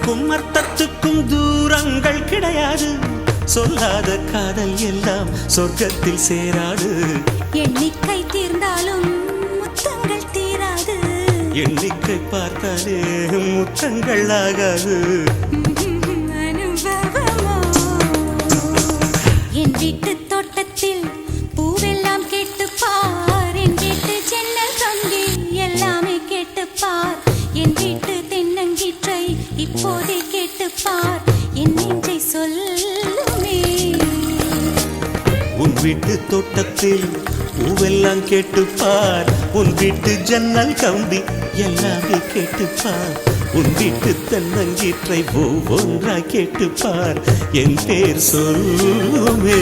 சொல்லுக்கும் அர்த்தத்துக்கும் தூரங்கள் கிடையாது. சொல்லாத காதல் எல்லாம் சொர்க்கத்தில் சேராது. எண்ணிக்கை தீர்ந்தாலும் முத்தங்கள் தீராது. எண்ணிக்கை பார்த்தாலே முத்தங்கள் ஆகாது. அனுபவமோ என் வீட்டு தோட்டத்தில் பூவெல்லாம் கேட்டுப்பார். என் வீட்டு ஜன்னல் கம்பி எல்லாமே கேட்டுப்பார். என் வீட்டு தென்னங்கீற்றை இப்போதே கேட்டுப்பார். என் நெஞ்சை சொல்லுமே. உன் வீட்டு தோட்டத்தில் பூவெல்லாம் கேட்டுப்பார். உன் வீட்டு ஜன்னல் கம்பி எல்லாமே கேட்டுப்பார். உன் வீட்டு தென்னங்கீற்றை ஒவ்வொன்றாய் கேட்டுப்பார். என் பேர் சொல்லுமே.